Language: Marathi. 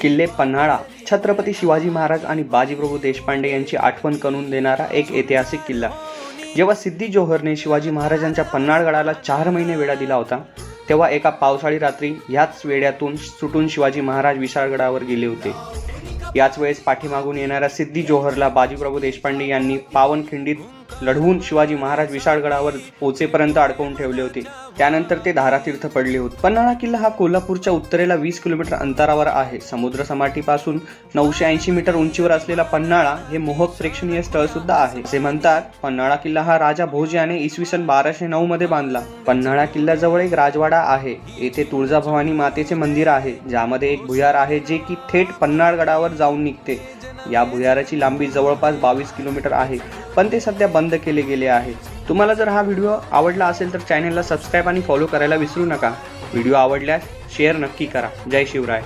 किल्ले पन्हाळा छत्रपती शिवाजी महाराज आणि बाजीप्रभू देशपांडे यांची आठवण करून देणारा एक ऐतिहासिक किल्ला। जेव्हा सिद्दी जोहरने शिवाजी महाराजांच्या पन्हाळगडाला 4 महिने वेढा दिला होता, तेव्हा एका पावसाळी रात्री याच वेढ्यातून सुटून शिवाजी महाराज विशाळगडावर गेले होते। याच वेळेस पाठीमागून येणाऱ्या सिद्दी जोहरला बाजीप्रभू देशपांडे यांनी पावनखिंडीत लढवून शिवाजी महाराज विशाळगडावर पोचेपर्यंत अडकवून ठेवले होते। त्यानंतर ते धारातीर्थ पडले होते। पन्हाळा किल्ला हा कोल्हापूरच्या उत्तरेला 20 किलोमीटर अंतरावर आहे। समुद्र सपाटीपासून 980 मीटर उंचीवर असलेला पन्हाळा हे मोहक प्रेक्षणीय स्थळ सुद्धा आहे। असे म्हणतात, पन्हाळा किल्ला हा राजा भोज याने इसवी सन 1209 मध्ये बांधला। पन्हाळा किल्ल्याजवळ एक राजवाडा आहे। येथे तुळजाभवानी मातेचे मंदिर आहे, ज्यामध्ये एक भुयार आहे जे की थेट पन्हाळगडावर जाऊन निघते। या भुयाराची लांबी जवळपास 22 किलोमीटर आहे, पण ते सध्या बंद केले गेले आहे। तुम्हाला जर हा व्हिडिओ आवडला असेल तर चॅनलला सबस्क्राइब आणि फॉलो करायला विसरू नका। व्हिडिओ आवडल्यास शेअर नक्की करा। जय शिवराय।